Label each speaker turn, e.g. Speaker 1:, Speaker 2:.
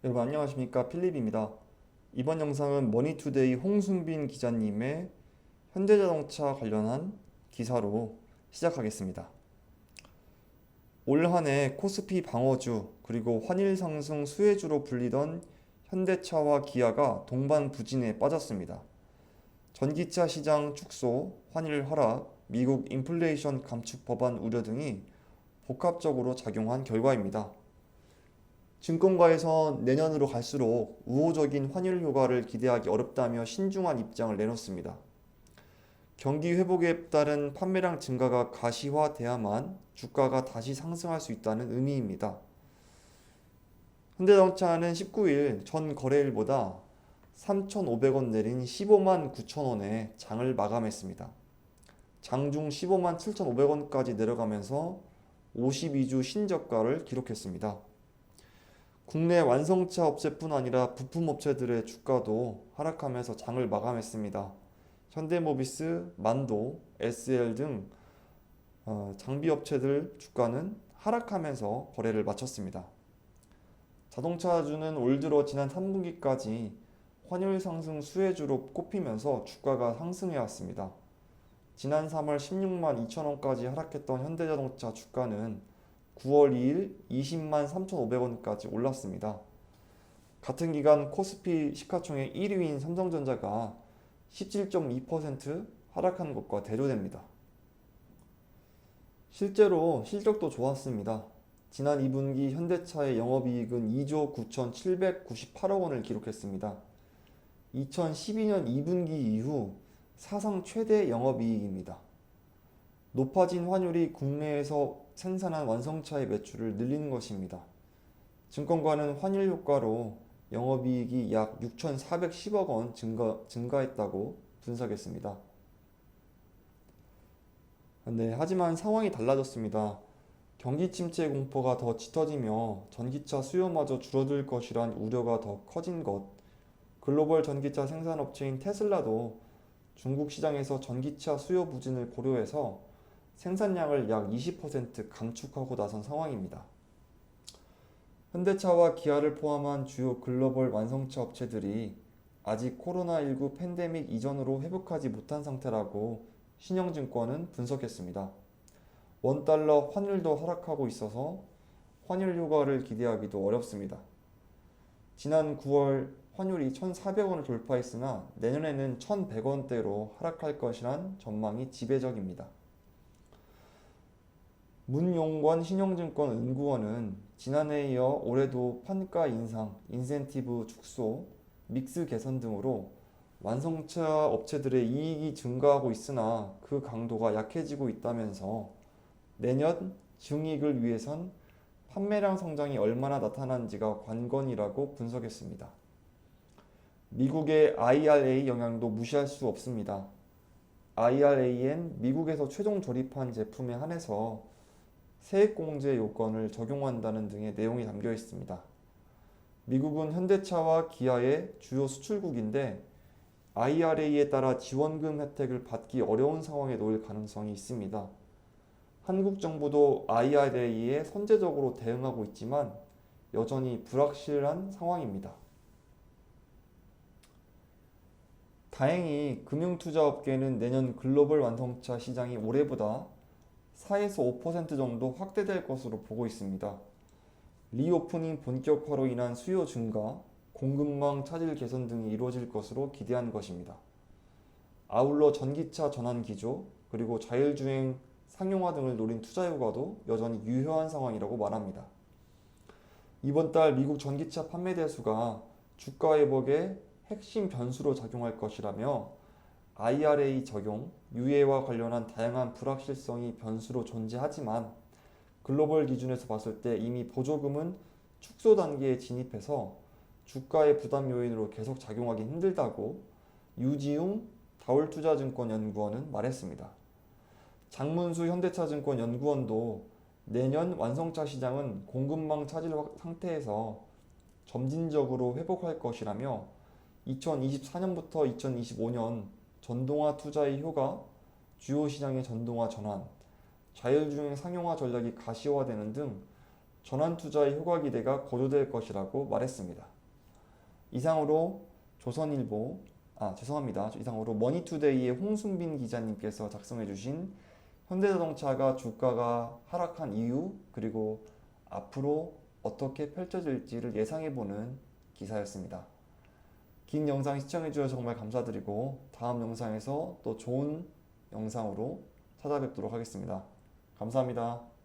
Speaker 1: 여러분 안녕하십니까, 필립입니다. 이번 영상은 머니투데이 홍순빈 기자님의 현대자동차 관련한 기사로 시작하겠습니다. 올 한해 코스피 방어주 그리고 환일 상승 수혜주로 불리던 현대차와 기아가 동반 부진에 빠졌습니다. 전기차 시장 축소, 환일 하락, 미국 인플레이션 감축 법안 우려 등이 복합적으로 작용한 결과입니다. 증권가에선 내년으로 갈수록 우호적인 환율 효과를 기대하기 어렵다며 신중한 입장을 내놓습니다. 경기 회복에 따른 판매량 증가가 가시화돼야만 주가가 다시 상승할 수 있다는 의미입니다. 현대자동차는 19일 전 거래일보다 3,500원 내린 15만 9천원에 장을 마감했습니다. 장중 15만 7,500원까지 내려가면서 52주 신저가를 기록했습니다. 국내 완성차 업체뿐 아니라 부품 업체들의 주가도 하락하면서 장을 마감했습니다. 현대모비스, 만도, SL 등 장비 업체들 주가는 하락하면서 거래를 마쳤습니다. 자동차주는 올 들어 지난 3분기까지 환율 상승 수혜주로 꼽히면서 주가가 상승해왔습니다. 지난 3월 16만 2천원까지 하락했던 현대자동차 주가는 9월 2일 20만 3,500원까지 올랐습니다. 같은 기간 코스피 시가총액 1위인 삼성전자가 17.2% 하락한 것과 대조됩니다. 실제로 실적도 좋았습니다. 지난 2분기 현대차의 영업이익은 2조 9,798억 원을 기록했습니다. 2012년 2분기 이후 사상 최대 영업이익입니다. 높아진 환율이 국내에서 생산한 완성차의 매출을 늘리는 것입니다. 증권가는 환율 효과로 영업이익이 약 6,410억 원 증가했다고 분석했습니다. 하지만 상황이 달라졌습니다. 경기 침체 공포가 더 짙어지며 전기차 수요마저 줄어들 것이란 우려가 더 커진 것, 글로벌 전기차 생산업체인 테슬라도 중국 시장에서 전기차 수요 부진을 고려해서 생산량을 약 20% 감축하고 나선 상황입니다. 현대차와 기아를 포함한 주요 글로벌 완성차 업체들이 아직 코로나19 팬데믹 이전으로 회복하지 못한 상태라고 신영증권은 분석했습니다. 원달러 환율도 하락하고 있어서 환율 효과를 기대하기도 어렵습니다. 지난 9월 환율이 1,400원을 돌파했으나 내년에는 1,100원대로 하락할 것이란 전망이 지배적입니다. 문용권 신용증권 연구원은 지난해에 이어 올해도 판가 인상, 인센티브 축소, 믹스 개선 등으로 완성차 업체들의 이익이 증가하고 있으나 그 강도가 약해지고 있다면서 내년 증이익을 위해선 판매량 성장이 얼마나 나타나는지가 관건이라고 분석했습니다. 미국의 IRA 영향도 무시할 수 없습니다. IRA엔 미국에서 최종 조립한 제품에 한해서 세액공제 요건을 적용한다는 등의 내용이 담겨 있습니다. 미국은 현대차와 기아의 주요 수출국인데 IRA에 따라 지원금 혜택을 받기 어려운 상황에 놓일 가능성이 있습니다. 한국 정부도 IRA에 선제적으로 대응하고 있지만 여전히 불확실한 상황입니다. 다행히 금융투자업계는 내년 글로벌 완성차 시장이 올해보다 4에서 5% 정도 확대될 것으로 보고 있습니다. 리오프닝 본격화로 인한 수요 증가, 공급망 차질 개선 등이 이루어질 것으로 기대한 것입니다. 아울러 전기차 전환 기조, 그리고 자율주행 상용화 등을 노린 투자 효과도 여전히 유효한 상황이라고 말합니다. 이번 달 미국 전기차 판매 대수가 주가 회복의 핵심 변수로 작용할 것이라며 IRA 적용, 유예와 관련한 다양한 불확실성이 변수로 존재하지만 글로벌 기준에서 봤을 때 이미 보조금은 축소 단계에 진입해서 주가의 부담 요인으로 계속 작용하기 힘들다고 유지웅 다올투자증권 연구원은 말했습니다. 장문수 현대차증권 연구원도 내년 완성차 시장은 공급망 차질 상태에서 점진적으로 회복할 것이라며 2024년부터 2025년 전동화 투자의 효과, 주요 시장의 전동화 전환, 자율주행 상용화 전략이 가시화되는 등 전환 투자의 효과 기대가 고조될 것이라고 말했습니다. 이상으로 이상으로 머니투데이의 홍순빈 기자님께서 작성해주신 현대자동차가 주가가 하락한 이유 그리고 앞으로 어떻게 펼쳐질지를 예상해보는 기사였습니다. 긴 영상 시청해주셔서 정말 감사드리고 다음 영상에서 또 좋은 영상으로 찾아뵙도록 하겠습니다. 감사합니다.